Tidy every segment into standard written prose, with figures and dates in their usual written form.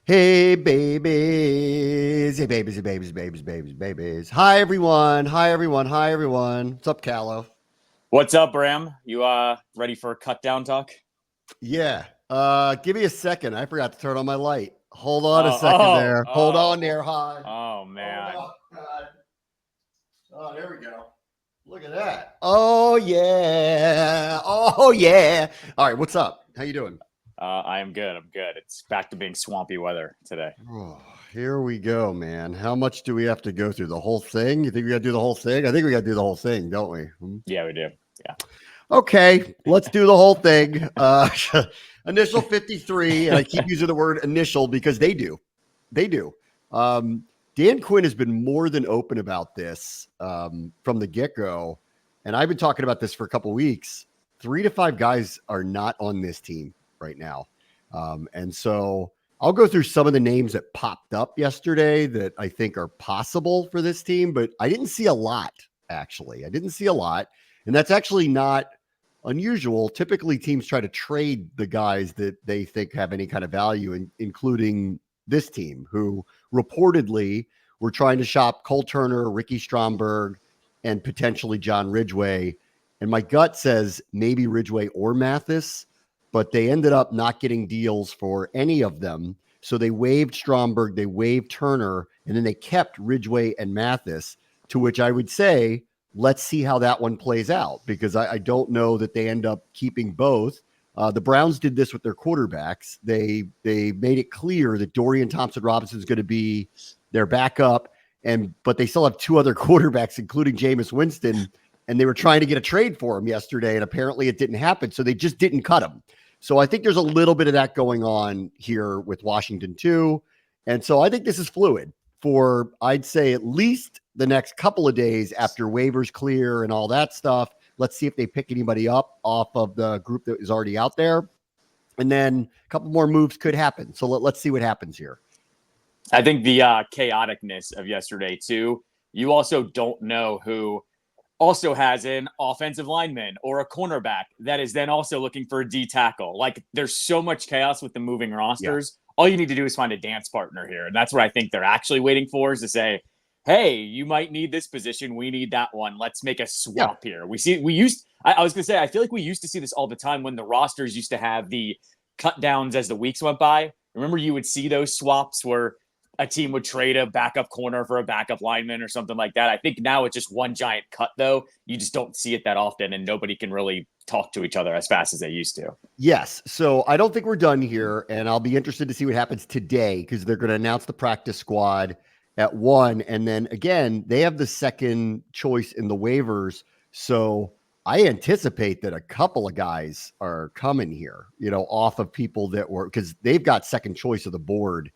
Hey babies, hey babies, hey babies, babies, babies, babies. Hi everyone, hi everyone, hi everyone. What's up, Callow? What's up, Bram? You ready for a cut down talk? Yeah. Give me a second. I forgot to turn on my light. Hold on a Oh, second oh, there. Hold on oh, there. Hi. oh Oh man. my god. Oh, there we go. Look at that. Oh yeah. Oh yeah. All right, what's up? How you doing? I am good. I'm good. It's back to being swampy weather today. Oh, here we go, man. How much do we have to go through? The whole thing? You think we got to do the whole thing? I think we got to do the whole thing, don't we? Yeah, we do. Yeah. Okay, let's do the whole thing. Initial 53, and I keep using the word initial because they do. They do. Um, Dan Quinn has been more than open about this from the get go. And I've been talking about this for a couple weeks. 3 to 5 guys are not on this team right now. And so I'll go through some of the names that popped up yesterday that I think are possible for this team, but I didn't see a lot, actually. I didn't see a lot. And that's actually not unusual. Typically, teams try to trade the guys that they think have any kind of value, including this team, who reportedly were trying to shop Cole Turner, Ricky Stromberg, and potentially John Ridgway. And my gut says maybe Ridgway or Mathis, but they ended up not getting deals for any of them. So they waived Stromberg, they waived Turner, and then they kept Ridgway and Mathis, to which I would say, let's see how that one plays out, because I don't know that they end up keeping both. The Browns did this with their quarterbacks. They made it clear that Dorian Thompson-Robinson is going to be their backup, but they still have 2 other quarterbacks, including Jameis Winston, and they were trying to get a trade for him yesterday, and apparently it didn't happen, so they just didn't cut him. So I think there's a little bit of that going on here with Washington too, and so I think this is fluid for, I'd say, at least the next couple of days after waivers clear and all that stuff. Let's see if they pick anybody up off of the group that is already out there. And then a couple more moves could happen. So let's see what happens here. I think the chaoticness of yesterday too. You also don't know who also has an offensive lineman or a cornerback that is then also looking for a D tackle. Like there's so much chaos with the moving Yeah. rosters. All you need to do is find a dance partner here. And that's what I think they're actually waiting for, is to say, hey, you might need this position. We need that one. Let's make a Yeah. swap here. I was going to say, I feel like we used to see this all the time when the rosters used to have the cut downs as the weeks went by. Remember, you would see those swaps where a team would trade a backup corner for a backup lineman or something like that. I think now it's just one giant cut, though. You just don't see it that often, and nobody can really talk to each other as fast as they used to. Yes. So I don't think we're done here, and I'll be interested to see what happens today, because they're going to announce the practice squad at 1. And then again, they have the second choice in the waivers. So I anticipate that a couple of guys are coming here, off of people that were, because they've got second choice of the board.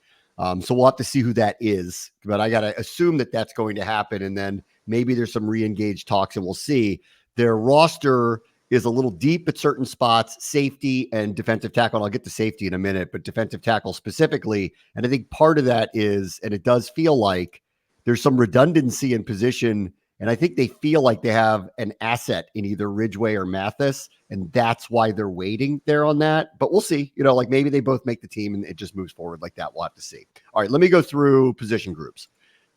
So we'll have to see who that is, but I got to assume that that's going to happen. And then maybe there's some re-engaged talks, and we'll see. Their roster is a little deep at certain spots, safety and defensive tackle. And I'll get to safety in a minute, but defensive tackle specifically. And I think part of that is, and it does feel like there's some redundancy in position. And I think they feel like they have an asset in either Ridgway or Mathis, and that's why they're waiting there on that. But we'll see, like maybe they both make the team and it just moves forward like that. We'll have to see. All right, let me go through position groups.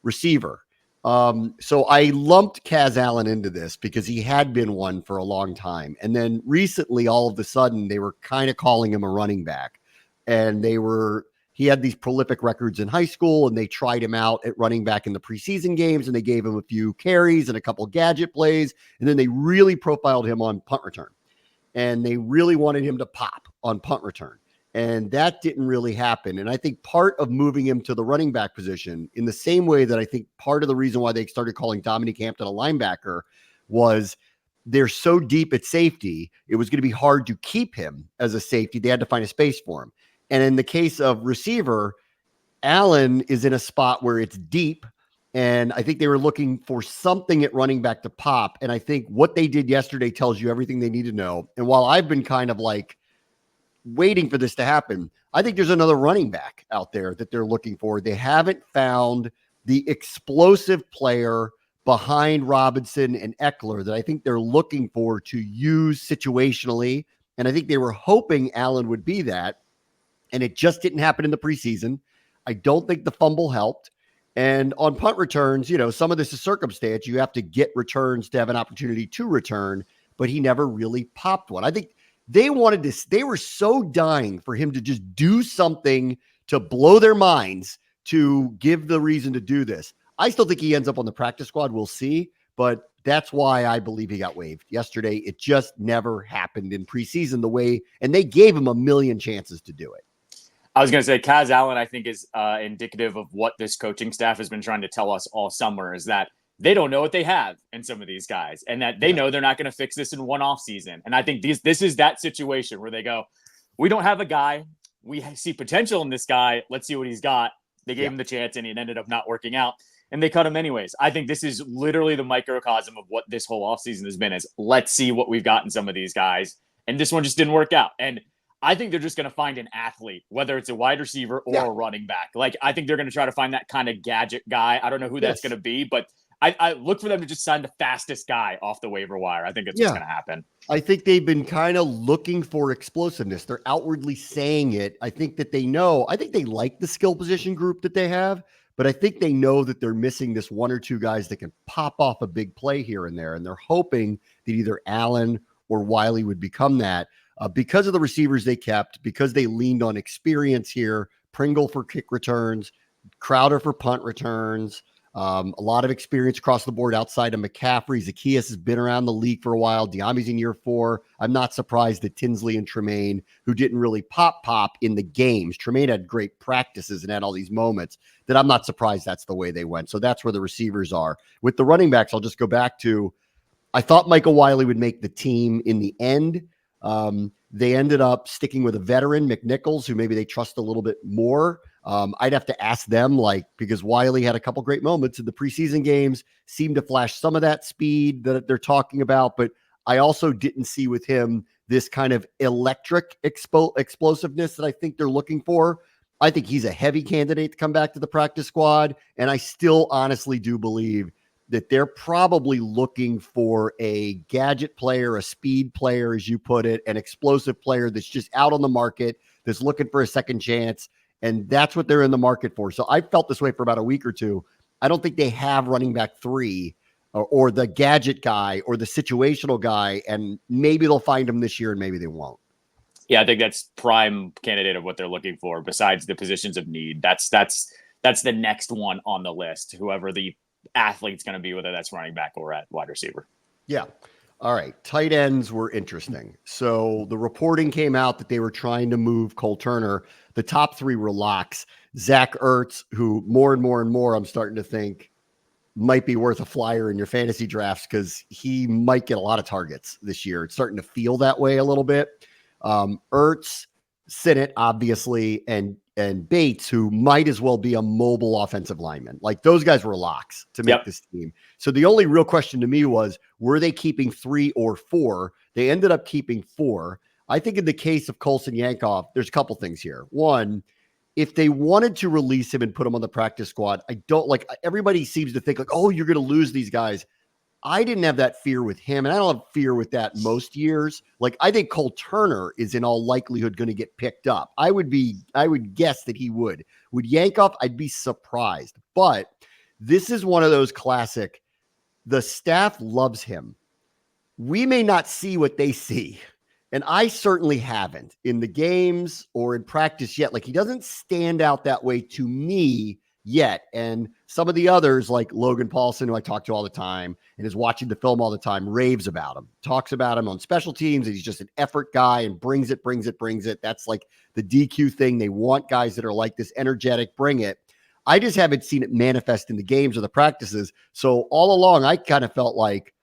Receiver. So I lumped Kaz Allen into this because he had been one for a long time. And then recently, all of a sudden, they were kind of calling him a running back. And he had these prolific records in high school, and they tried him out at running back in the preseason games, and they gave him a few carries and a couple gadget plays. And then they really profiled him on punt return. And they really wanted him to pop on punt return. And that didn't really happen. And I think part of moving him to the running back position, in the same way that I think part of the reason why they started calling Dominique Hampton a linebacker, was they're so deep at safety, it was going to be hard to keep him as a safety. They had to find a space for him. And in the case of receiver, Allen is in a spot where it's deep. And I think they were looking for something at running back to pop. And I think what they did yesterday tells you everything they need to know. And while I've been kind of like waiting for this to happen, I think there's another running back out there that they're looking for. They haven't found the explosive player behind Robinson and Eckler that I think they're looking for to use situationally. And I think they were hoping Allen would be that. And it just didn't happen in the preseason. I don't think the fumble helped. And on punt returns, some of this is circumstance. You have to get returns to have an opportunity to return, but he never really popped one. I think they were so dying for him to just do something to blow their minds, to give the reason to do this. I still think he ends up on the practice squad. We'll see, but that's why I believe he got waived yesterday. It just never happened in preseason and they gave him a million chances to do it. I was going to say, Kaz Allen, I think, is indicative of what this coaching staff has been trying to tell us all summer, is that they don't know what they have in some of these guys, and that they know they're not going to fix this in one off season. And I think this is that situation where they go, we don't have a guy. We see potential in this guy. Let's see what he's got. They gave him the chance, and it ended up not working out, and they cut him anyways. I think this is literally the microcosm of what this whole offseason has been, is let's see what we've got in some of these guys. And this one just didn't work out. And I think they're just going to find an athlete, whether it's a wide receiver or a running back. Like, I think they're going to try to find that kind of gadget guy. I don't know who that's going to be, but I look for them to just sign the fastest guy off the waiver wire. I think it's what's going to happen. I think they've been kind of looking for explosiveness. They're outwardly saying it. I think that they know. I think they like the skill position group that they have, but I think they know that they're missing this one or two guys that can pop off a big play here and there, and they're hoping that either Allen or Wiley would become that. Because of the receivers they kept, because they leaned on experience here, Pringle for kick returns, Crowder for punt returns, a lot of experience across the board outside of McCaffrey. Zacchaeus has been around the league for a while. Diami's in year 4. I'm not surprised that Tinsley and Tremaine, who didn't really pop in the games. Tremaine had great practices and had all these moments that I'm not surprised that's the way they went. So that's where the receivers are. With the running backs, I'll just go back to, I thought Michael Wiley would make the team in the end. They ended up sticking with a veteran, McNichols, who maybe they trust a little bit more. I'd have to ask them, because Wiley had a couple great moments in the preseason games, seemed to flash some of that speed that they're talking about, but I also didn't see with him this kind of electric explosiveness that I think they're looking for. I think he's a heavy candidate to come back to the practice squad, and I still honestly do believe that they're probably looking for a gadget player, a speed player, as you put it, an explosive player that's just out on the market, that's looking for a second chance. And that's what they're in the market for. So I felt this way for about a week or two. I don't think they have running back 3 or the gadget guy or the situational guy. And maybe they'll find him this year and maybe they won't. Yeah, I think that's prime candidate of what they're looking for besides the positions of need. That's the next one on the list, whoever the athlete's going to be, whether that's running back or at wide receiver. Yeah. All right. Tight ends were interesting. So the reporting came out that they were trying to move Cole Turner. The top 3 were locks. Zach Ertz, who more and more I'm starting to think might be worth a flyer in your fantasy drafts because he might get a lot of targets this year. It's starting to feel that way a little bit. Ertz, Sinnott, obviously, and Bates, who might as well be a mobile offensive lineman. Like, those guys were locks to make this team. So the only real question to me was, were they keeping 3 or 4? They ended up keeping 4. I think in the case of Colson Yankoff, there's a couple things here. One, if they wanted to release him and put him on the practice squad, everybody seems to think oh, you're going to lose these guys. I didn't have that fear with him, and I don't have fear with that most years. I think Cole Turner is in all likelihood going to get picked up. I would guess that he would. With Yankoff, I'd be surprised. But this is one of those classic, the staff loves him. We may not see what they see, and I certainly haven't in the games or in practice yet. He doesn't stand out that way to me yet. And some of the others, like Logan Paulson, who I talk to all the time and is watching the film all the time, raves about him, talks about him on special teams. He's just an effort guy and brings it. That's like the DQ thing. They want guys that are like this, energetic, bring it. I just haven't seen it manifest in the games or the practices. So all along, I kind of felt like,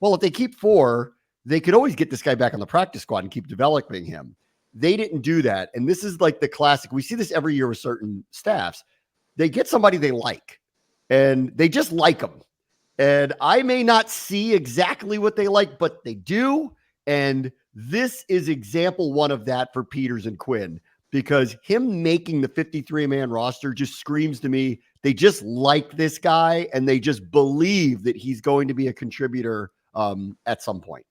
well, if they keep 4, they could always get this guy back on the practice squad and keep developing him. They didn't do that. And this is like the classic. We see this every year with certain staffs. They get somebody they like, and they just like them. And I may not see exactly what they like, but they do. And this is example 1 of that for Peters and Quinn, because him making the 53-man roster just screams to me they just like this guy, and they just believe that he's going to be a contributor at some point.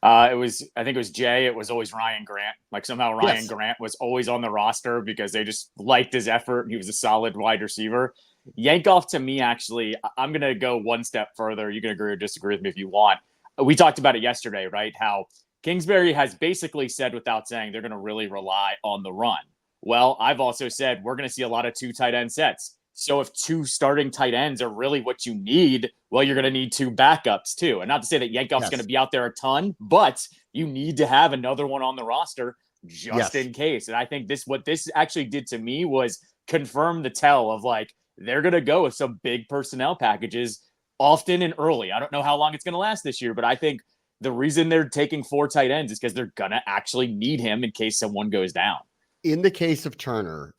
I think it was Jay. It was always Ryan Grant. Like somehow Ryan Yes. Grant was always on the roster because they just liked his effort and he was a solid wide receiver. Yankoff to me, actually, I'm going to go one step further. You can agree or disagree with me if you want. We talked about it yesterday, right? How Kingsbury has basically said without saying they're going to really rely on the run. Well, I've also said we're going to see a lot of 2 tight end sets. So if 2 starting tight ends are really what you need, well, you're going to need 2 backups too. And not to say that Yankoff's going to be out there a ton, but you need to have another one on the roster just in case. And I think what this actually did to me was confirm the tell of like, they're going to go with some big personnel packages often and early. I don't know how long it's going to last this year, but I think the reason they're taking 4 tight ends is because they're going to actually need him in case someone goes down. In the case of Turner,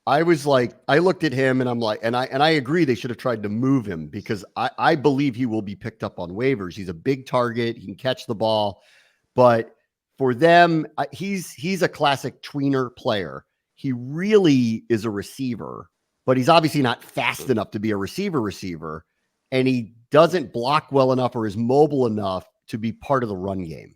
I was like, I looked at him and I'm like, and I agree they should have tried to move him because I believe he will be picked up on waivers. He's a big target. He can catch the ball, but for them, he's a classic tweener player. He really is a receiver, but he's obviously not fast enough to be a receiver, and he doesn't block well enough or is mobile enough to be part of the run game.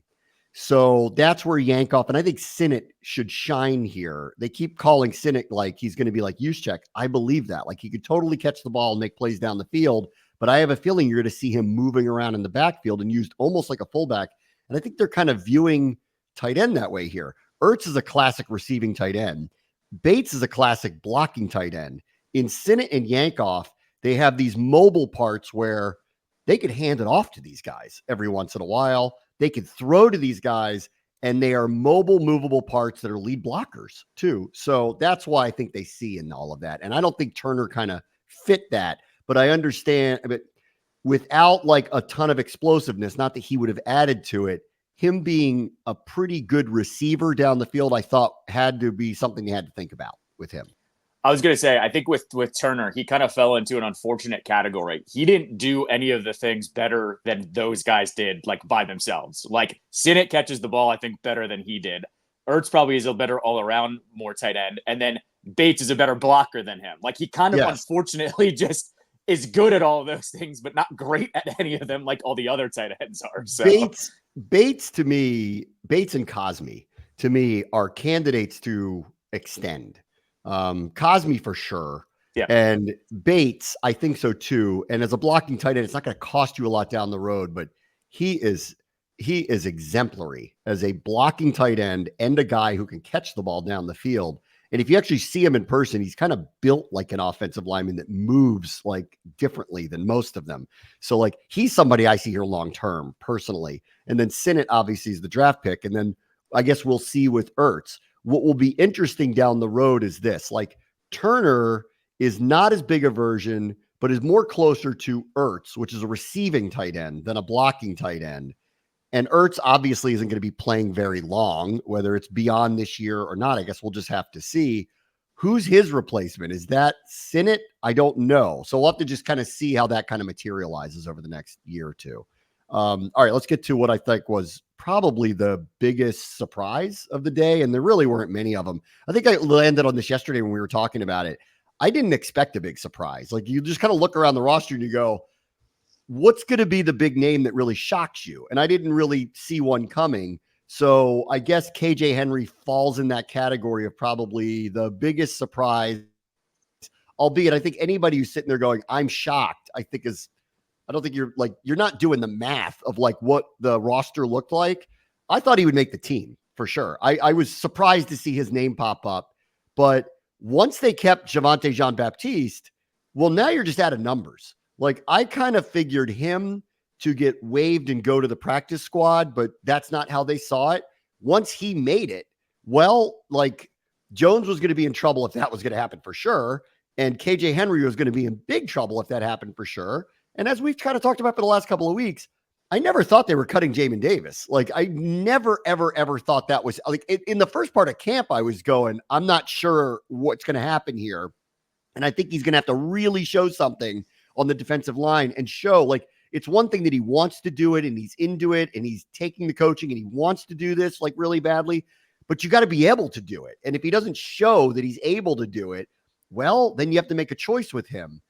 So that's where Yankoff, and I think Sinnott should shine here. They keep calling Sinnott like he's going to be like Juszczyk. I believe that. Like he could totally catch the ball and make plays down the field, but I have a feeling you're going to see him moving around in the backfield and used almost like a fullback. And I think they're kind of viewing tight end that way here. Ertz is a classic receiving tight end. Bates is a classic blocking tight end. In Sinnott and Yankoff, they have these mobile parts where they could hand it off to these guys every once in a while. They could throw to these guys, and they are mobile, movable parts that are lead blockers too. So that's why I think they see in all of that. And I don't think Turner kind of fit that, but I understand. But without like a ton of explosiveness, not that he would have added to it, him being a pretty good receiver down the field, I thought had to be something you had to think about with him. I was going to say, I think with Turner, he kind of fell into an unfortunate category. He didn't do any of the things better than those guys did, like by themselves. Like Sinnott catches the ball, I think, better than he did. Ertz probably is a better all-around, more tight end. And then Bates is a better blocker than him. Like he kind of unfortunately just is good at all of those things, but not great at any of them like all the other tight ends are. So Bates to me, Bates and Cosme to me are candidates to extend. Cosme for sure. Yeah. And Bates, I think so too. And as a blocking tight end, it's not going to cost you a lot down the road, but he is exemplary as a blocking tight end and a guy who can catch the ball down the field. And if you actually see him in person, he's kind of built like an offensive lineman that moves like differently than most of them. So like he's somebody I see here long-term personally. And then Sinnott obviously is the draft pick. And then I guess we'll see with Ertz. What will be interesting down the road is this, like Turner is not as big a version, but is more closer to Ertz, which is a receiving tight end than a blocking tight end. And Ertz obviously isn't going to be playing very long, whether it's beyond this year or not. I guess we'll just have to see. Who's his replacement? Is that Sinnott? I don't know. So we'll have to just kind of see how that kind of materializes over the next year or two. All right, let's get to what I think was probably the biggest surprise of the day. And there really weren't many of them. I think I landed on this yesterday when we were talking about it. I didn't expect a big surprise. Like you just kind of look around the roster and you go, what's going to be the big name that really shocks you? And I didn't really see one coming. So I guess KJ Henry falls in that category of probably the biggest surprise, albeit I think anybody who's sitting there going, I'm shocked, I don't think you're not doing the math of like what the roster looked like. I thought he would make the team for sure. I was surprised to see his name pop up, but once they kept Javonte Jean-Baptiste, well, now you're just out of numbers. Like I kind of figured him to get waived and go to the practice squad, but that's not how they saw it. Once he made it, well, like Jones was going to be in trouble if that was going to happen for sure. And KJ Henry was going to be in big trouble if that happened for sure. And as we've kind of talked about for the last couple of weeks, I never thought they were cutting Jamin Davis. Like I never, ever thought that was like in the first part of camp, I was going, I'm not sure what's going to happen here. And I think he's going to have to really show something on the defensive line and show like, it's one thing that he wants to do it and he's into it and he's taking the coaching and he wants to do this like really badly, but you got to be able to do it. And if he doesn't show that he's able to do it, well, then you have to make a choice with him.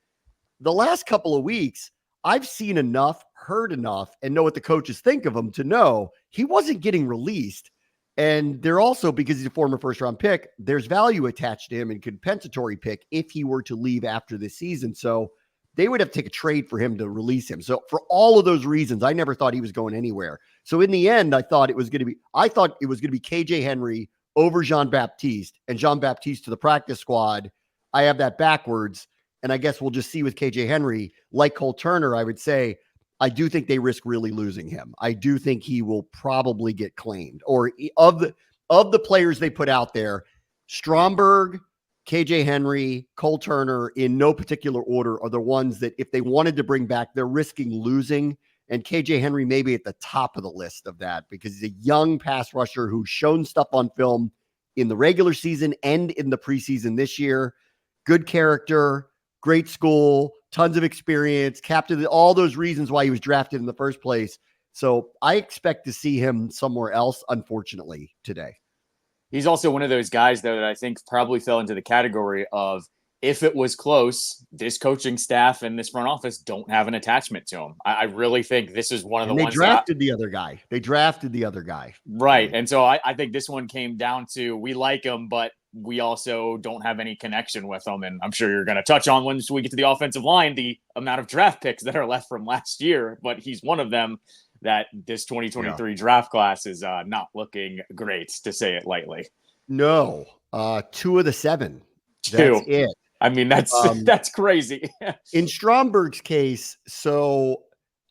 The last couple of weeks, I've seen enough, heard enough, and know what the coaches think of him to know he wasn't getting released. And they're also, because he's a former first-round pick, there's value attached to him and compensatory pick if he were to leave after this season. So they would have to take a trade for him to release him. So for all of those reasons, I never thought he was going anywhere. So in the end, I thought it was going to be KJ Henry over Jean Baptiste, and Jean Baptiste to the practice squad. I have that backwards. And I guess we'll just see with KJ Henry, like Cole Turner, I would say, I do think they risk really losing him. I do think he will probably get claimed. Or of the players they put out there, Stromberg, KJ Henry, Cole Turner, in no particular order, are the ones that if they wanted to bring back, they're risking losing. And KJ Henry may be at the top of the list of that because he's a young pass rusher who's shown stuff on film in the regular season and in the preseason this year. Good character, great school, tons of experience, captain, all those reasons why he was drafted in the first place. So I expect to see him somewhere else, unfortunately, today. He's also one of those guys, though, that I think probably fell into the category of, if it was close, this coaching staff and this front office don't have an attachment to him. I really think this is one of the ones. They drafted the other guy. They drafted the other guy. Right. And so I think this one came down to, we like him, but we also don't have any connection with him. And I'm sure you're going to touch on, once we get to the offensive line, the amount of draft picks that are left from last year. But he's one of them that this 2023 draft class is not looking great, to say it lightly. No, 2 of the 7. 2. That's it. I mean, that's crazy. In Stromberg's case, so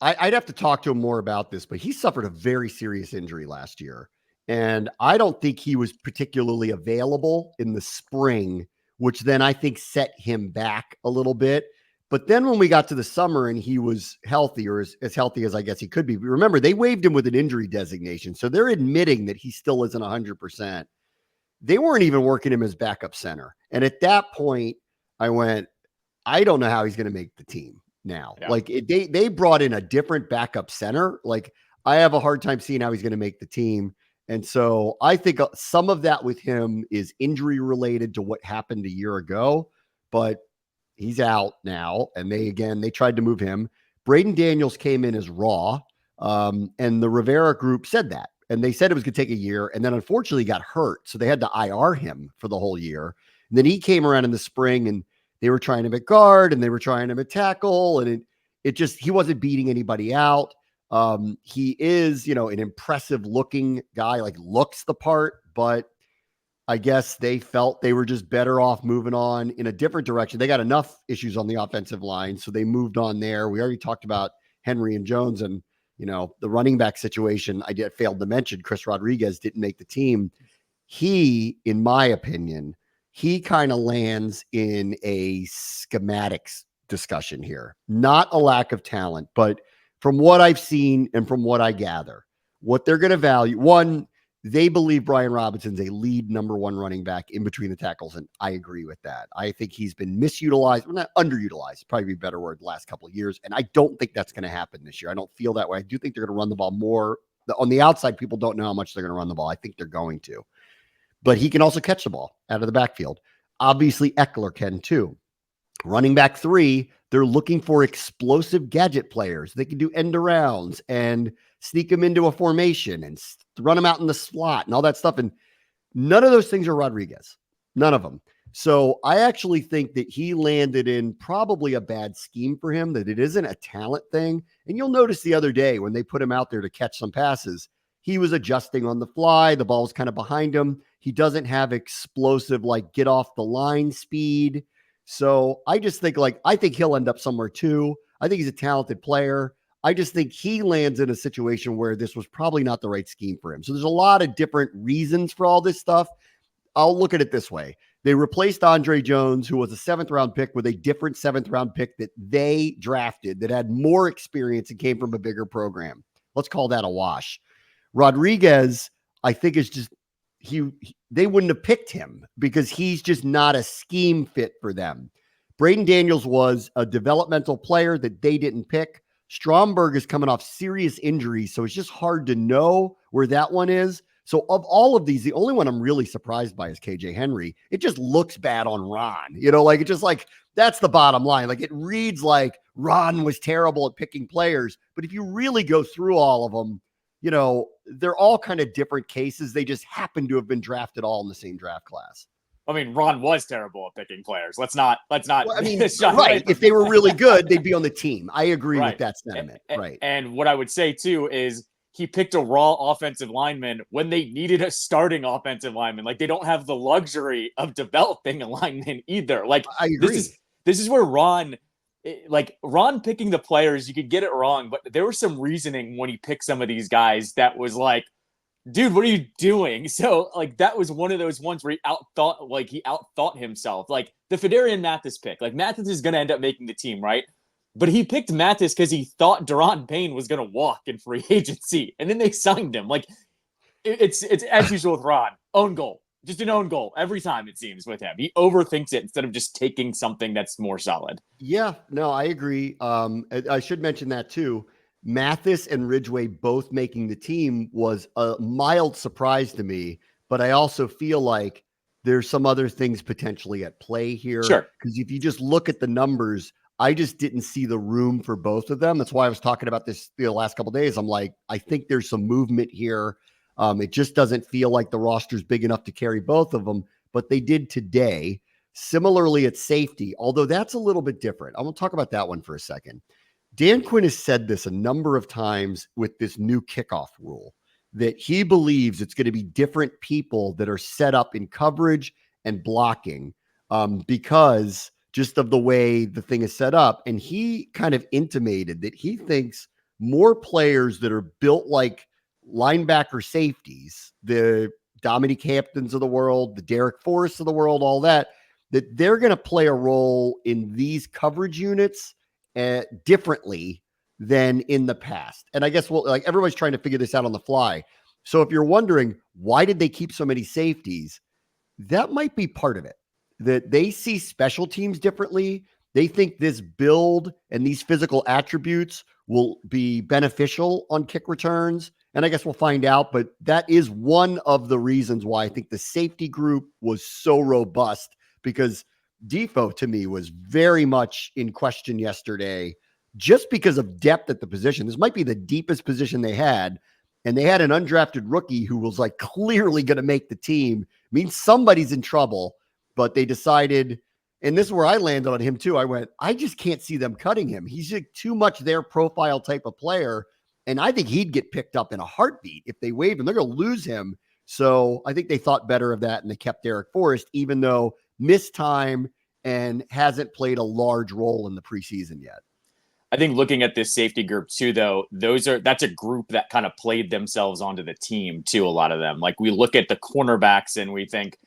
I'd have to talk to him more about this, but he suffered a very serious injury last year. And I don't think he was particularly available in the spring, which then I think set him back a little bit. But then when we got to the summer and he was healthy, or as healthy as I guess he could be, but remember, they waived him with an injury designation. So they're admitting that he still isn't 100%. They weren't even working him as backup center. And at that point, I went, I don't know how he's going to make the team now. Yeah. Like they brought in a different backup center. Like I have a hard time seeing how he's going to make the team. And so I think some of that with him is injury related to what happened a year ago, but he's out now. And they tried to move him. Braden Daniels came in as raw. And the Rivera group said that, and they said it was going to take a year, and then unfortunately got hurt. So they had to IR him for the whole year. And then he came around in the spring, and they were trying him at guard, and they were trying him at tackle, and he wasn't beating anybody out. He is, an impressive looking guy, like looks the part, but I guess they felt they were just better off moving on in a different direction. They got enough issues on the offensive line, so they moved on there. We already talked about Henry and Jones, and the running back situation. I failed to mention Chris Rodriguez didn't make the team. He, in my opinion, he kind of lands in a schematics discussion here. Not a lack of talent, but from what I've seen and from what I gather, what they're going to value, one, they believe Brian Robinson's a lead number 1 running back in between the tackles, and I agree with that. I think he's been misutilized, well, not underutilized, probably be a better word, the last couple of years, and I don't think that's going to happen this year. I don't feel that way. I do think they're going to run the ball more. On the outside, people don't know how much they're going to run the ball. I think they're going to. But he can also catch the ball out of the backfield. Obviously, Eckler can too. Running back 3, they're looking for explosive gadget players. They can do end arounds and sneak them into a formation and run them out in the slot and all that stuff. And none of those things are Rodriguez. None of them. So I actually think that he landed in probably a bad scheme for him, that it isn't a talent thing. And you'll notice the other day when they put him out there to catch some passes, he was adjusting on the fly. The ball was kind of behind him. He doesn't have explosive, like get off the line speed. So I just think I think he'll end up somewhere too. I think he's a talented player. I just think he lands in a situation where this was probably not the right scheme for him. So there's a lot of different reasons for all this stuff. I'll look at it this way. They replaced Andre Jones, who was a 7th round pick, with a different 7th round pick that they drafted that had more experience and came from a bigger program. Let's call that a wash. Rodriguez, I think, is just, they wouldn't have picked him because he's just not a scheme fit for them. Braden Daniels was a developmental player that they didn't pick. Stromberg is coming off serious injuries, so it's just hard to know where that one is. So of all of these, the only one I'm really surprised by is KJ Henry. It just looks bad on Ron. It's just like, that's the bottom line. Like, it reads like Ron was terrible at picking players. But if you really go through all of them, they're all kind of different cases. They just happen to have been drafted all in the same draft class. I mean, Ron was terrible at picking players. Let's not. Well, I mean, right. If they were really good, they'd be on the team. I agree with that sentiment. Right. And what I would say too is he picked a raw offensive lineman when they needed a starting offensive lineman. Like, they don't have the luxury of developing a lineman either. Like, I agree. This is where Ron picking the players, you could get it wrong, but there was some reasoning when he picked some of these guys that was like, dude, what are you doing? So, like, that was one of those ones where he outthought himself. Like, the Fedarian Mathis pick. Like, Mathis is going to end up making the team, right? But he picked Mathis because he thought Daron Payne was going to walk in free agency. And then they signed him. Like, it's as usual with Ron. Own goal. Just an own goal every time, it seems, with him. He overthinks it instead of just taking something that's more solid. Yeah, no, I agree. I should mention that, too. Mathis and Ridgeway both making the team was a mild surprise to me, but I also feel like there's some other things potentially at play here. Sure. Because if you just look at the numbers, I just didn't see the room for both of them. That's why I was talking about this the last couple of days. I'm like, I think there's some movement here. It just doesn't feel like the roster's big enough to carry both of them, but they did today. Similarly at safety, although that's a little bit different. I want to talk about that one for a second. Dan Quinn has said this a number of times with this new kickoff rule, that he believes it's going to be different people that are set up in coverage and blocking because just of the way the thing is set up. And he kind of intimated that he thinks more players that are built like linebacker safeties, the Dominique Hamptons of the world, the Derek Forrests of the world, all that they're going to play a role in these coverage units differently than in the past. And I guess everybody's trying to figure this out on the fly. So if you're wondering, why did they keep so many safeties? That might be part of it, that they see special teams differently. They think this build and these physical attributes will be beneficial on kick returns. And I guess we'll find out, but that is one of the reasons why I think the safety group was so robust, because Defoe to me was very much in question yesterday just because of depth at the position. This might be the deepest position they had. And they had an undrafted rookie who was like clearly going to make the team. Means somebody's in trouble, but they decided, and this is where I landed on him too. I went, I just can't see them cutting him. He's like too much their profile type of player. And I think he'd get picked up in a heartbeat if they waived him. They're going to lose him. So I think they thought better of that, and they kept Derek Forrest, even though missed time and hasn't played a large role in the preseason yet. I think looking at this safety group too, though, that's a group that kind of played themselves onto the team too. A lot of them, like we look at the cornerbacks and we think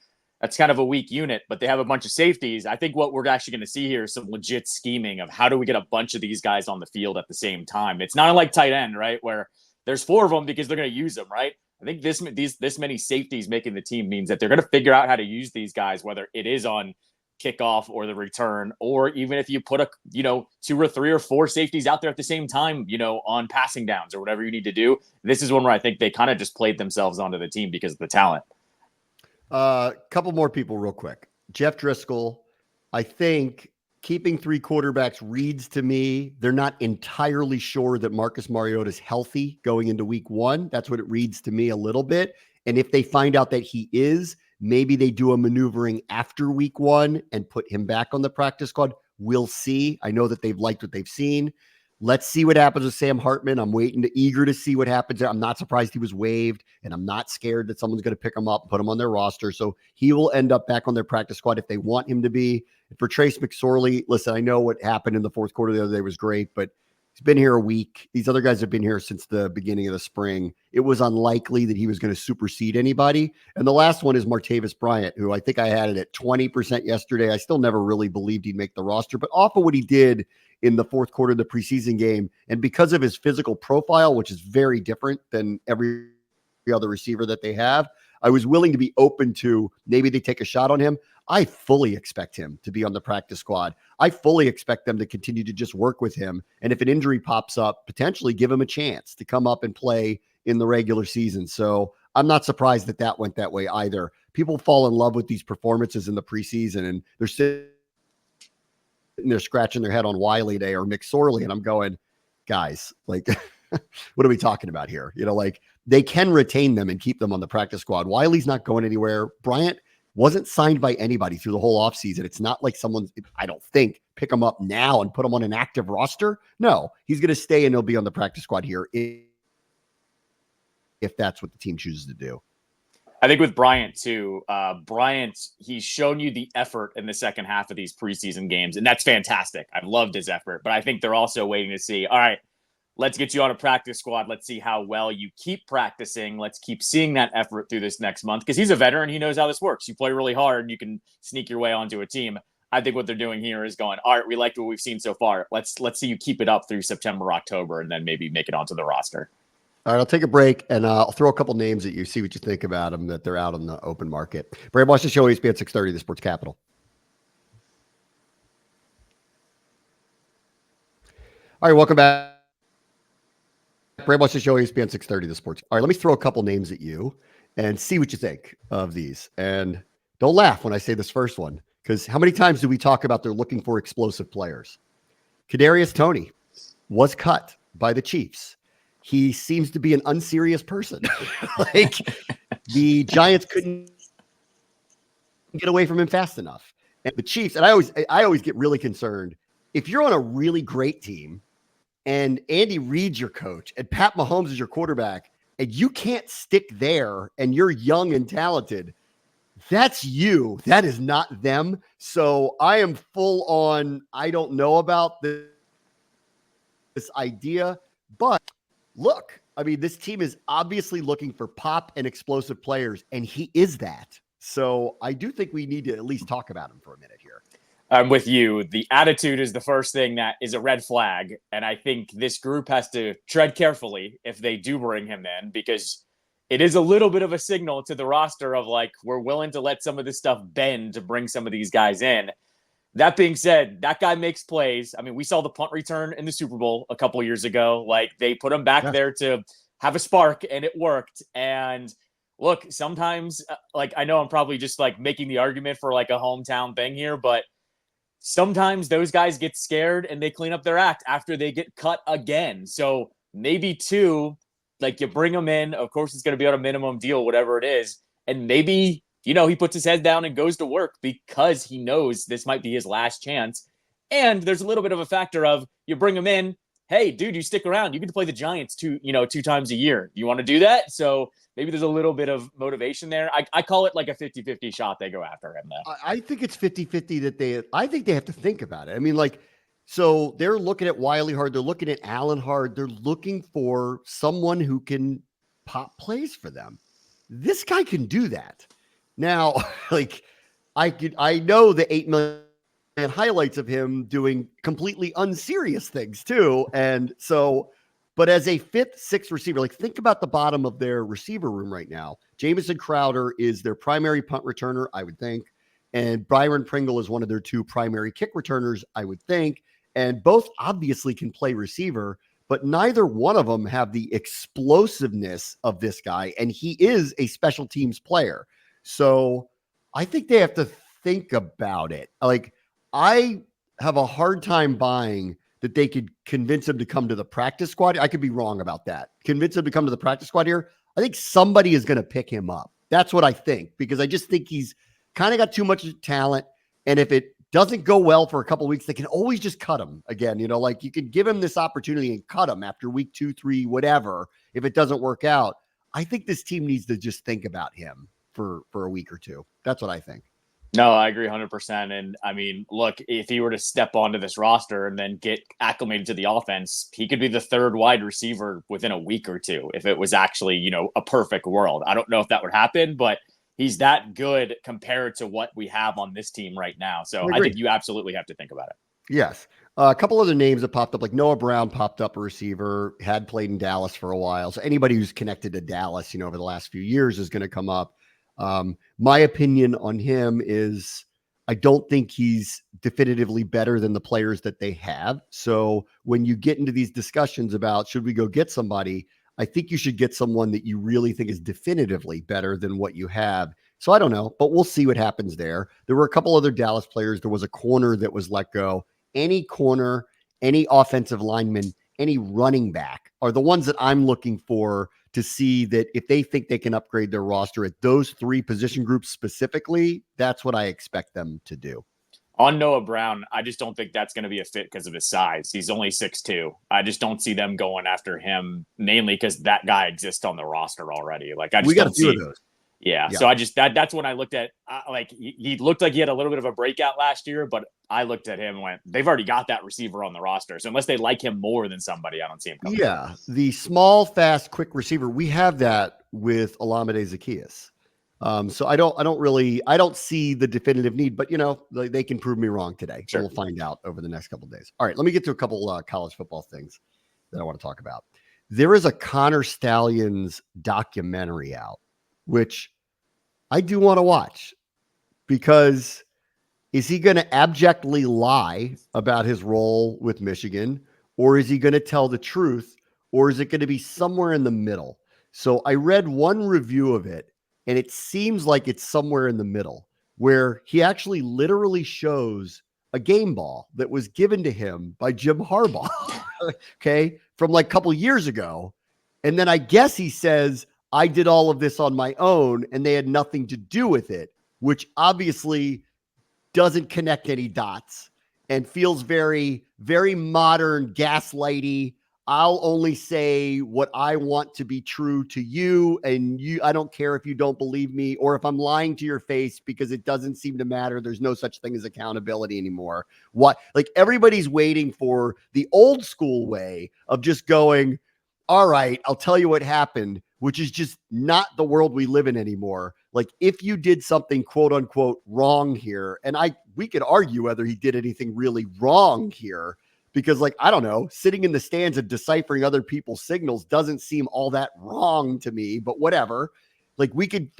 that's kind of a weak unit, but they have a bunch of safeties. I think what we're actually going to see here is some legit scheming of how do we get a bunch of these guys on the field at the same time. It's not like tight end, right, where there's 4 of them because they're going to use them, right? I think this many safeties making the team means that they're going to figure out how to use these guys, whether it is on kickoff or the return, or even if you put 2 or 3 or 4 safeties out there at the same time, on passing downs or whatever you need to do. This is one where I think they kind of just played themselves onto the team because of the talent. Couple more people real quick. Jeff Driscoll, I think keeping 3 quarterbacks reads to me, they're not entirely sure that Marcus Mariota is healthy going into week 1. That's what it reads to me a little bit. And if they find out that he is, maybe they do a maneuvering after week 1 and put him back on the practice squad. We'll see. I know that they've liked what they've seen. Let's see what happens with Sam Hartman. I'm eager to see what happens there. I'm not surprised he was waived, and I'm not scared that someone's going to pick him up and put him on their roster. So he will end up back on their practice squad if they want him to be. And for Trace McSorley, listen, I know what happened in the fourth quarter the other day was great, but he's been here a week. These other guys have been here since the beginning of the spring. It was unlikely that he was going to supersede anybody. And the last one is Martavis Bryant, who I think I had it at 20% yesterday. I still never really believed he'd make the roster, but off of what he did in the fourth quarter of the preseason game, and because of his physical profile, which is very different than every other receiver that they have, I was willing to be open to maybe they take a shot on him. I fully expect him to be on the practice squad. I fully expect them to continue to just work with him. And if an injury pops up, potentially give him a chance to come up and play in the regular season. So I'm not surprised that went that way either. People fall in love with these performances in the preseason, and they're they're scratching their head on Wiley Day or McSorley, and I'm going, guys, like, what are we talking about here? You know, like they can retain them and keep them on the practice squad. Wiley's not going anywhere. Bryant wasn't signed by anybody through the whole offseason. It's not like someone, I don't think, pick him up now and put him on an active roster. No, he's going to stay and he'll be on the practice squad here if that's what the team chooses to do. I think with Bryant too, Bryant, he's shown you the effort in the second half of these preseason games, and that's fantastic. I've loved his effort, but I think they're also waiting to see, all right, let's get you on a practice squad. Let's see how well you keep practicing. Let's keep seeing that effort through this next month because he's a veteran. He knows how this works. You play really hard and you can sneak your way onto a team. I think what they're doing here is going, all right, we liked what we've seen so far. Let's see you keep it up through September, October, and then maybe make it onto the roster. All right, I'll take a break and I'll throw a couple names at you, see what you think about them, that they're out on the open market. Bram, watch the show, ESPN 630, the Sports Capital. All right, welcome back. Bram, watch the show, ESPN 630, the Sports. All right, let me throw a couple names at you and see what you think of these. And don't laugh when I say this first one, because how many times do we talk about they're looking for explosive players? Kadarius Toney was cut by the Chiefs. He seems to be an unserious person. Like the Giants couldn't get away from him fast enough. And the Chiefs, and I always get really concerned. If you're on a really great team and Andy Reid's your coach and Pat Mahomes is your quarterback and you can't stick there and you're young and talented, that's you. That is not them. So I am full on, I don't know about this idea, but look, I mean, this team is obviously looking for pop and explosive players, and he is that. So I do think we need to at least talk about him for a minute here. I'm with you. The attitude is the first thing that is a red flag. And I think this group has to tread carefully if they do bring him in, because it is a little bit of a signal to the roster of like, we're willing to let some of this stuff bend to bring some of these guys in. That being said, that guy makes plays. I mean, we saw the punt return in the Super Bowl a couple years ago. Like they put him back there to have a spark and it worked. And look, sometimes like, I know I'm probably just like making the argument for like a hometown thing here, but sometimes those guys get scared and they clean up their act after they get cut again. So maybe too, like you bring them in, of course it's going to be on a minimum deal, whatever it is. And maybe, you know, he puts his head down and goes to work because he knows this might be his last chance. And there's a little bit of a factor of you bring him in. Hey, dude, you stick around. You get to play the Giants two times a year. You want to do that? So maybe there's a little bit of motivation there. I call it like a 50-50 shot they go after him, though. I think it's 50-50 that I think they have to think about it. I mean, like, so they're looking at Wiley hard. They're looking at Allen hard. They're looking for someone who can pop plays for them. This guy can do that. Now, like, I know the 8 million highlights of him doing completely unserious things too. And so, but as a fifth, sixth receiver, like think about the bottom of their receiver room right now. Jamison Crowder is their primary punt returner, I would think. And Byron Pringle is one of their two primary kick returners, I would think. And both obviously can play receiver, but neither one of them have the explosiveness of this guy. And he is a special teams player. So I think they have to think about it. Like, I have a hard time buying that they could convince him to come to the practice squad. I could be wrong about that. Convince him to come to the practice squad here. I think somebody is going to pick him up. That's what I think, because I just think he's kind of got too much talent. And if it doesn't go well for a couple of weeks, they can always just cut him again. You know, like you can give him this opportunity and cut him after week 2, 3, whatever. If it doesn't work out, I think this team needs to just think about him for a week or two. That's what I think. No, I agree 100%. And I mean, look, if he were to step onto this roster and then get acclimated to the offense, he could be the third wide receiver within a week or two if it was actually, you know, a perfect world. I don't know if that would happen, but he's that good compared to what we have on this team right now. So I think you absolutely have to think about it. Yes. A couple other names that popped up, like Noah Brown popped up, a receiver, had played in Dallas for a while. So anybody who's connected to Dallas, you know, over the last few years is going to come up. My opinion on him is I don't think he's definitively better than the players that they have. So when you get into these discussions about should we go get somebody, I think you should get someone that you really think is definitively better than what you have. So I don't know, but we'll see what happens there. There were a couple other Dallas players. There was a corner that was let go. any corner, any offensive lineman, any running back are the ones that I'm looking for to see that if they think they can upgrade their roster at those three position groups specifically, that's what I expect them to do. On Noah Brown, I just don't think that's going to be a fit because of his size. He's only 6'2". I just don't see them going after him, mainly because that guy exists on the roster already. Like, I just don't see those. Yeah. So I just that's when I looked at like he looked like he had a little bit of a breakout last year, but I looked at him and went, they've already got that receiver on the roster. So unless they like him more than somebody, I don't see him coming. Yeah, the small, fast, quick receiver. We have that with Olamide Zaccheaus. So I don't see the definitive need, but they can prove me wrong today. Sure. So we'll find out over the next couple of days. All right, let me get to a couple college football things that I want to talk about. There is a Connor Stallions documentary out, which I do want to watch, because is he going to abjectly lie about his role with Michigan, or is he going to tell the truth, or is it going to be somewhere in the middle? So I read one review of it, and it seems like it's somewhere in the middle, where he actually literally shows a game ball that was given to him by Jim Harbaugh, okay, from like a couple years ago. And then I guess he says, I did all of this on my own and they had nothing to do with it, which obviously doesn't connect any dots and feels very, very modern, gaslighty. I'll only say what I want to be true to you, and I don't care if you don't believe me or if I'm lying to your face, because it doesn't seem to matter. There's no such thing as accountability anymore. Like, everybody's waiting for the old school way of just going, all right, I'll tell you what happened, which is just not the world we live in anymore. Like, if you did something quote unquote wrong here, and we could argue whether he did anything really wrong here, because, like, I don't know, sitting in the stands and deciphering other people's signals doesn't seem all that wrong to me, but whatever. Like, we could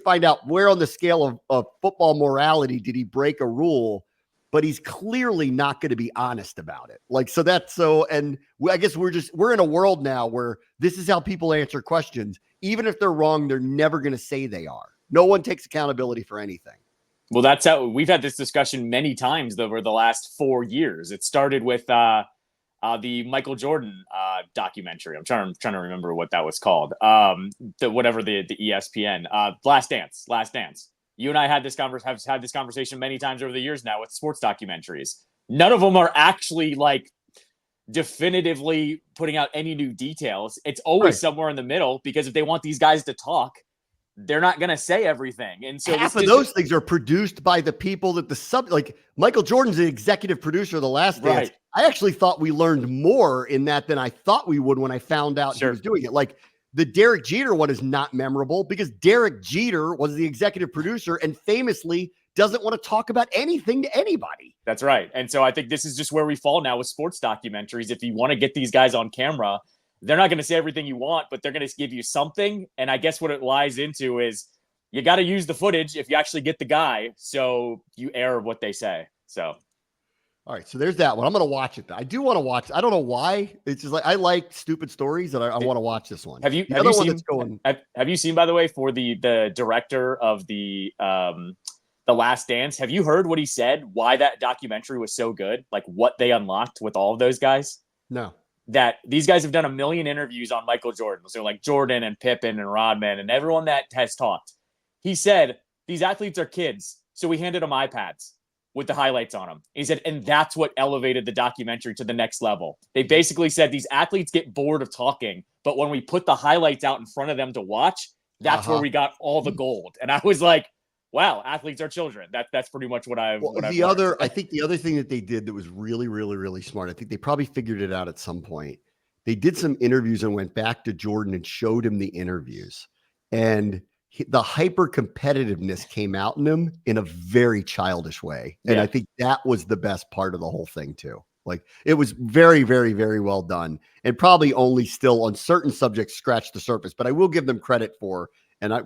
find out where on the scale of football morality did he break a rule, but he's clearly not going to be honest about it. Like, and I guess we're in a world now where this is how people answer questions. Even if they're wrong, they're never going to say they are. No one takes accountability for anything. Well, that's how we've had this discussion many times over the last 4 years. It started with the Michael Jordan documentary. I'm trying to remember what that was called. The ESPN Last Dance. You and I have had this conversation many times over the years now with sports documentaries. None of them are actually like definitively putting out any new details. It's always somewhere in the middle, because if they want these guys to talk, they're not going to say everything. And so half of those things are produced by the people that like Michael Jordan's the executive producer of The Last Dance. Right. I actually thought we learned more in that than I thought we would when I found out he was doing it. Like, the Derek Jeter one is not memorable because Derek Jeter was the executive producer and famously doesn't want to talk about anything to anybody. That's right. And so I think this is just where we fall now with sports documentaries. If you want to get these guys on camera, they're not going to say everything you want, but they're going to give you something. And I guess what it lies into is you got to use the footage if you actually get the guy, so you air what they say. So, all right. So there's that one. I'm going to watch it. I do want to watch. I don't know why. It's just like, I like stupid stories, and I want to watch this one. Have you seen, by the way, for the director of the Last Dance, have you heard what he said? Why that documentary was so good? Like, what they unlocked with all of those guys? No. That these guys have done a million interviews on Michael Jordan. So like Jordan and Pippen and Rodman and everyone that has talked. He said, these athletes are kids. So we handed them iPads with the highlights on them. He said, and that's what elevated the documentary to the next level. They basically said these athletes get bored of talking, but when we put the highlights out in front of them to watch, that's where we got all the gold. And I was like, wow, athletes are children. That's pretty much what I've learned. I think the other thing that they did that was really, really, really smart, I think they probably figured it out at some point. They did some interviews and went back to Jordan and showed him the interviews. And the hyper competitiveness came out in him in a very childish way. And I think that was the best part of the whole thing too. Like, it was very, very, very well done, and probably only still on certain subjects scratched the surface, but I will give them credit for. And I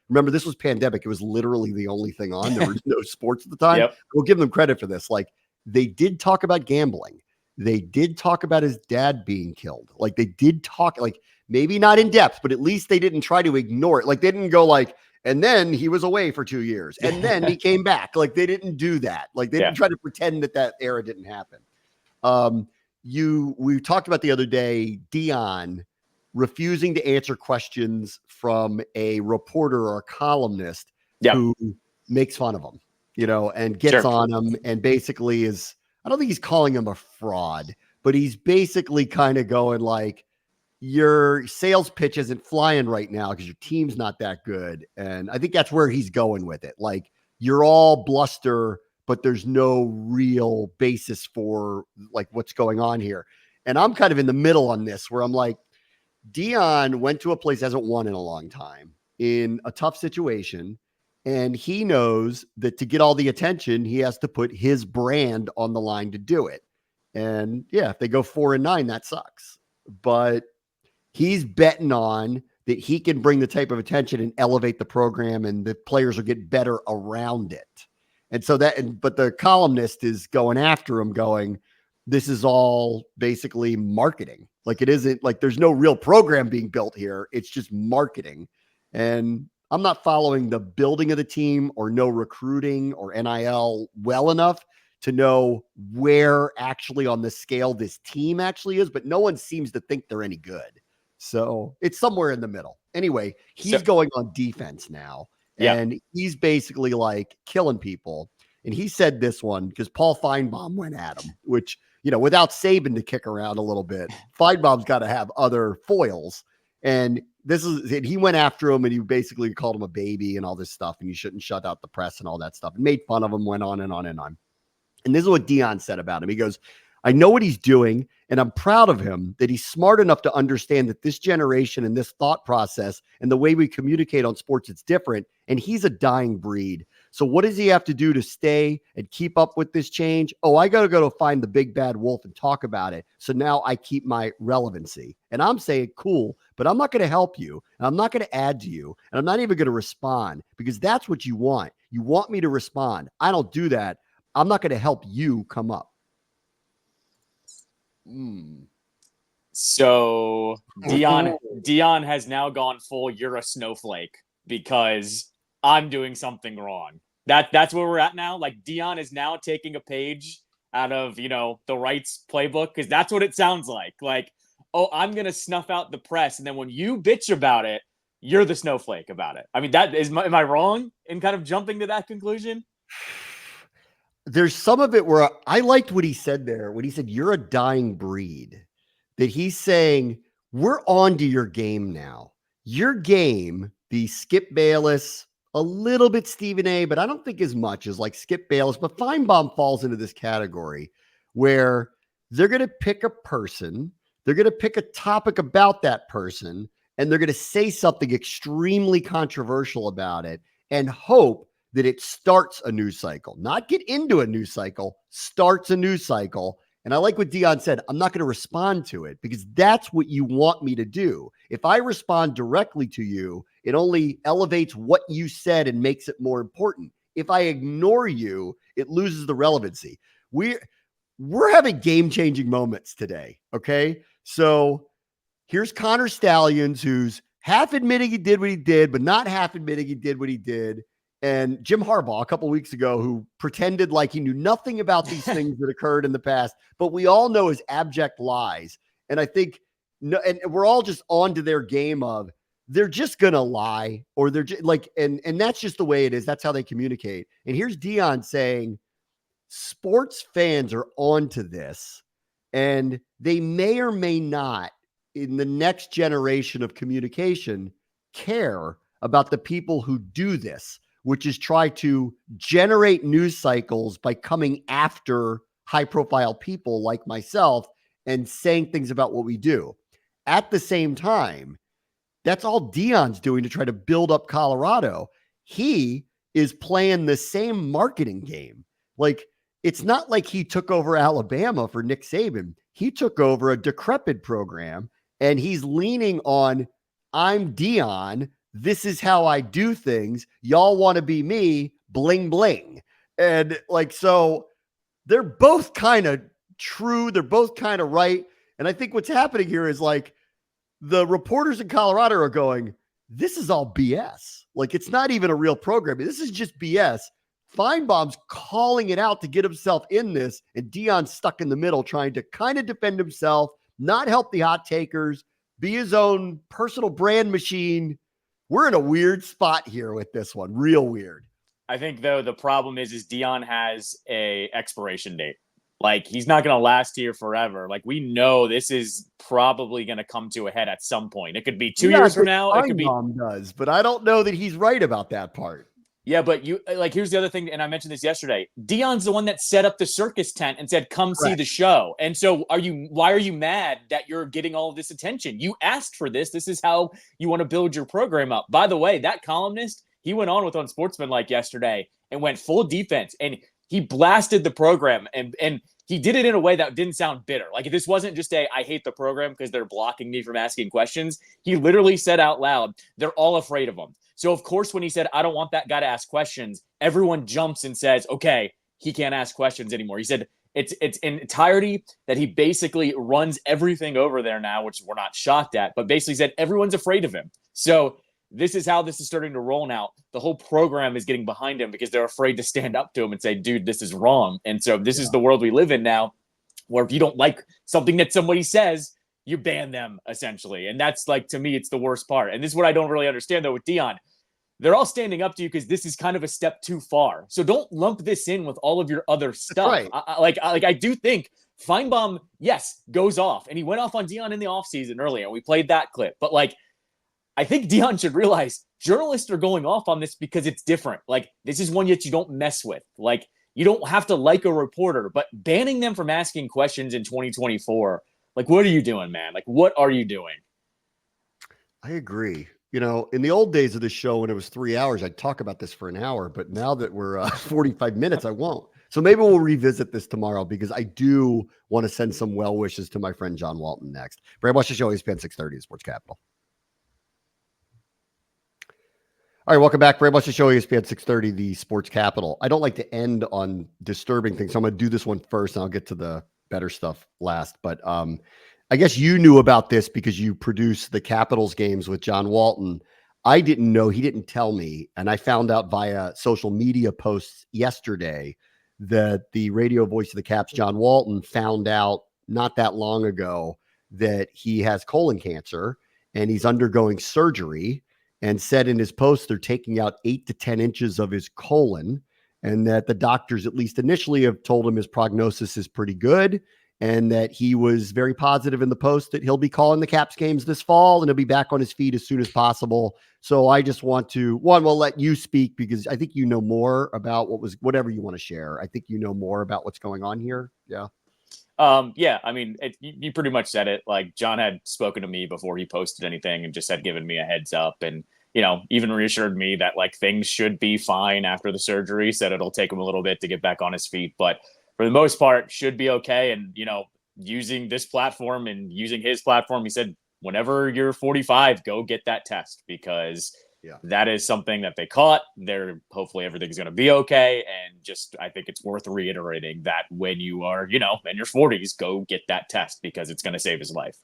remember this was pandemic. It was literally the only thing on. There was no sports at the time. We'll give them credit for this. Like, they did talk about gambling. They did talk about his dad being killed. Like, they did talk, like, maybe not in depth, but at least they didn't try to ignore it. Like, they didn't go like, And then he was away for 2 years. And then he came back. Like, they didn't do that. Like, they didn't try to pretend that era didn't happen. We talked about the other day, Deion refusing to answer questions from a reporter or a columnist who makes fun of him, and gets on him and basically I don't think he's calling him a fraud, but he's basically kind of going like, your sales pitch isn't flying right now because your team's not that good. And I think that's where he's going with it. Like, you're all bluster, but there's no real basis for like what's going on here. And I'm kind of in the middle on this where I'm like, Deion went to a place hasn't won in a long time in a tough situation. And he knows that to get all the attention, he has to put his brand on the line to do it. And yeah, if they go 4-9, that sucks. But he's betting on that he can bring the type of attention and elevate the program, and the players will get better around it. And so but the columnist is going after him going, this is all basically marketing. Like, it isn't like there's no real program being built here. It's just marketing. And I'm not following the building of the team or no recruiting or NIL well enough to know where actually on the scale this team actually is, but no one seems to think they're any good. So it's somewhere in the middle. Anyway, he's going on defense now, and he's basically like killing people. And he said this one because Paul Finebaum went at him, which, without Saban to kick around a little bit, Finebaum's got to have other foils. And he went after him, and he basically called him a baby and all this stuff, and you shouldn't shut out the press and all that stuff, and made fun of him, went on and on and on. And this is what Deion said about him. He goes, I know what he's doing, and I'm proud of him that he's smart enough to understand that this generation and this thought process and the way we communicate on sports, it's different, and he's a dying breed. So what does he have to do to stay and keep up with this change? Oh, I got to go to find the big bad wolf and talk about it. So now I keep my relevancy. And I'm saying, cool, but I'm not going to help you, and I'm not going to add to you, and I'm not even going to respond, because that's what you want. You want me to respond. I don't do that. I'm not going to help you come up. So Deion has now gone full, you're a snowflake because I'm doing something wrong. That's where we're at now. Like, Deion is now taking a page out of, the Wrights playbook, because that's what it sounds like. Like, oh, I'm going to snuff out the press. And then when you bitch about it, you're the snowflake about it. I mean, am I wrong in kind of jumping to that conclusion? There's some of it where I liked what he said there, when he said, you're a dying breed, that he's saying, we're on to your game now. Your game, the Skip Bayless, a little bit Stephen A., but I don't think as much as like Skip Bayless, but Finebaum falls into this category where they're going to pick a person, they're going to pick a topic about that person, and they're going to say something extremely controversial about it and hope that it starts a news cycle, not get into a news cycle, starts a news cycle. And I like what Deion said, I'm not going to respond to it because that's what you want me to do. If I respond directly to you, it only elevates what you said and makes it more important. If I ignore you, it loses the relevancy. We're having game-changing moments today, okay? So here's Connor Stallions, who's half admitting he did what he did, but not half admitting he did what he did. And Jim Harbaugh a couple of weeks ago, who pretended like he knew nothing about these things that occurred in the past, but we all know is abject lies. And I think, and we're all just on to their game of they're just going to lie, or they're just like, and that's just the way it is. That's how they communicate. And here's Deion saying, sports fans are on to this, and they may or may not in the next generation of communication care about the people who do this, which is try to generate news cycles by coming after high-profile people like myself and saying things about what we do. At the same time, that's all Deion's doing to try to build up Colorado. He is playing the same marketing game. Like, it's not like he took over Alabama for Nick Saban. He took over a decrepit program, and he's leaning on, I'm Deion, this is how I do things. Y'all want to be me, bling, bling. And like, so they're both kind of true. They're both kind of right. And I think what's happening here is like the reporters in Colorado are going, this is all BS. Like, it's not even a real program. This is just BS. Finebaum's calling it out to get himself in this, and Deion's stuck in the middle trying to kind of defend himself, not help the hot takers, be his own personal brand machine. We're in a weird spot here with this one. Real weird. I think, though, the problem is Deion has a expiration date. Like, he's not going to last here forever. Like, we know this is probably going to come to a head at some point. It could be 2 years from now. It could be. Does, but I don't know that he's right about that part. Yeah, but here's the other thing, and I mentioned this yesterday. Deion's the one that set up the circus tent and said, "Come see the show." And so, why are you mad that you're getting all of this attention? You asked for this. This is how you want to build your program up. By the way, that columnist, he went on with Unsportsmanlike yesterday and went full defense, and he blasted the program, and he did it in a way that didn't sound bitter. Like, if this wasn't just I hate the program because they're blocking me from asking questions, he literally said out loud, they're all afraid of him. So, of course, when he said, I don't want that guy to ask questions, everyone jumps and says, okay, he can't ask questions anymore. He said it's in entirety that he basically runs everything over there now, which we're not shocked at, but basically said everyone's afraid of him. So this is how this is starting to roll now. The whole program is getting behind him because they're afraid to stand up to him and say, dude, this is wrong. And so this is the world we live in now, where if you don't like something that somebody says, you ban them, essentially. And that's, like, to me, it's the worst part. And this is what I don't really understand, though, with Deion. They're all standing up to you because this is kind of a step too far. So don't lump this in with all of your other stuff. Right. I do think Finebaum, yes, goes off. And he went off on Deion in the offseason earlier. And we played that clip. But, like, I think Deion should realize journalists are going off on this because it's different. Like, this is one that you don't mess with. Like, you don't have to like a reporter. But banning them from asking questions in 2024, like, what are you doing, man? Like, what are you doing? I agree. You know, in the old days of the show, when it was 3 hours, I'd talk about this for an hour. But now that we're 45 minutes, I won't. So maybe we'll revisit this tomorrow because I do want to send some well wishes to my friend John Walton next. Bram, watch the show. ESPN 630 Sports Capital. All right, welcome back. Bram, watch the show. ESPN 630, the Sports Capital. I don't like to end on disturbing things, so I'm going to do this one first, and I'll get to the better stuff last. But I guess you knew about this because you produced the Capitals games with John Walton. I didn't know. He didn't tell me. And I found out via social media posts yesterday that the radio voice of the Caps, John Walton, found out not that long ago that he has colon cancer and he's undergoing surgery, and said in his post they're taking out 8 to 10 inches of his colon, and that the doctors, at least initially, have told him his prognosis is pretty good, and that he was very positive in the post that he'll be calling the Caps games this fall and he'll be back on his feet as soon as possible. So I just want to, we'll let you speak because I think you know more about whatever you want to share. I think you know more about what's going on here. Yeah. Yeah, I mean, you pretty much said it. Like, John had spoken to me before he posted anything and just had given me a heads up, and, you know, even reassured me that, like, things should be fine after the surgery. Said it'll take him a little bit to get back on his feet, but for the most part should be okay. And, you know, using this platform and using his platform, he said, whenever you're 45, go get that test, because that is something that they caught. Hopefully everything's going to be okay. And just, I think it's worth reiterating that when you are, you know, in your 40s, go get that test because it's going to save his life.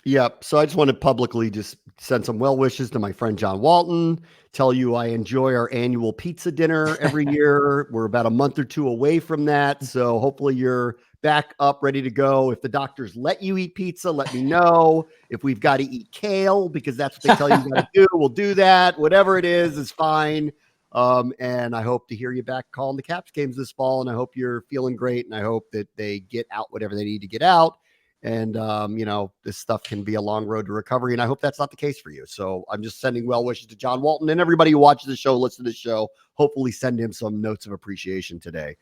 Yep. So I just want to publicly just send some well wishes to my friend John Walton, tell you I enjoy our annual pizza dinner every year. We're about a month or two away from that. So hopefully you're back up, ready to go. If the doctors let you eat pizza, let me know. If we've got to eat kale, because that's what they tell you got to do, we'll do that. Whatever it is fine. And I hope to hear you back calling the Caps games this fall. And I hope you're feeling great. And I hope that they get out whatever they need to get out. And, you know, this stuff can be a long road to recovery. And I hope that's not the case for you. So I'm just sending well wishes to John Walton and everybody who watches the show, listen to the show. Hopefully send him some notes of appreciation today,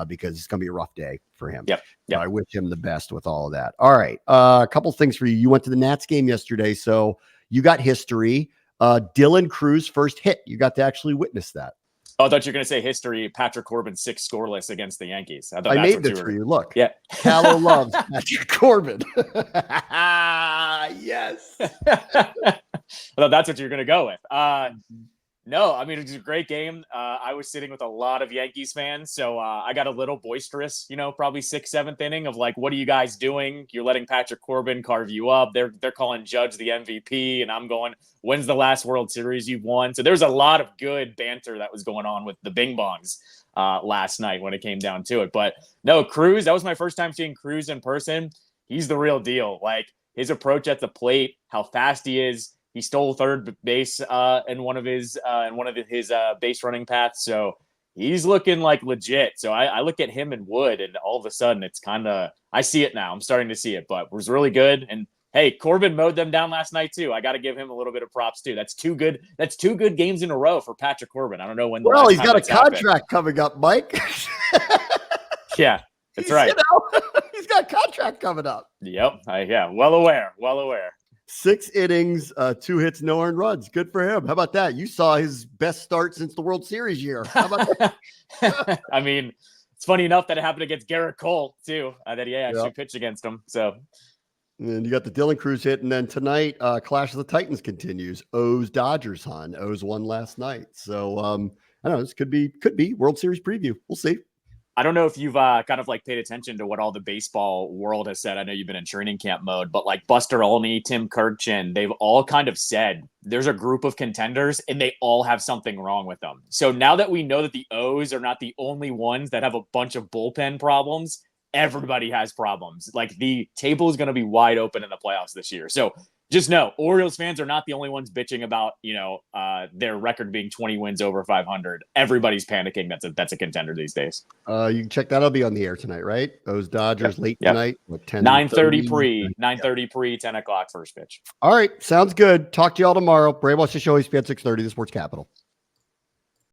because it's going to be a rough day for him. Yep. I wish him the best with all of that. All right. A couple things for you. You went to the Nats game yesterday, so you got history. Dylan Cruz first hit. You got to actually witness that. Oh, I thought you were going to say history. Patrick Corbin 6 scoreless against the Yankees. I made this for you. Look. Yeah. Callow loves Patrick Corbin. Yes. Well, that's what you're going to go with. No, I mean, it was a great game. I was sitting with a lot of Yankees fans, so I got a little boisterous, probably 6th, 7th inning of like, what are you guys doing? You're letting Patrick Corbin carve you up. They're calling Judge the MVP, and I'm going, when's the last World Series you've won? So there's a lot of good banter that was going on with the Bing Bongs last night when it came down to it. But no, Cruz, that was my first time seeing Cruz in person. He's the real deal. Like his approach at the plate, how fast he is. He stole third base in one of his base running paths. So he's looking like legit. So I look at him and Wood, and all of a sudden it's kind of, I see it now. I'm starting to see it, but it was really good. And hey, Corbin mowed them down last night too. I got to give him a little bit of props too. That's two good games in a row for Patrick Corbin. I don't know when. Well, he's got a contract coming up, Mike. Yeah, that's right. He's got a contract coming up. Yep. Well aware. 6 innings, 2 hits, no earned runs. Good for him. How about that? You saw his best start since the World Series year. How about that? I mean, it's funny enough that it happened against Garrett Cole too. That he actually pitched against him. So, and you got the Dylan Cruz hit, and then tonight, Clash of the Titans continues. O's Dodgers, hon. O's won last night. So I don't know. This could be World Series preview. We'll see. I don't know if you've kind of like paid attention to what all the baseball world has said. I know you've been in training camp mode, but like Buster Olney, Tim Kurkjian, they've all kind of said there's a group of contenders and they all have something wrong with them. So now that we know that the O's are not the only ones that have a bunch of bullpen problems, everybody has problems. Like the table is going to be wide open in the playoffs this year. So just know Orioles fans are not the only ones bitching about, their record being 20 wins over 500. Everybody's panicking. That's a contender these days. You can check that. I'll be on the air tonight, right? Those Dodgers late tonight. 9:30 pre, 10 o'clock first pitch. All right. Sounds good. Talk to you all tomorrow. Brave Watch the Show, ESPN 630, the Sports Capital.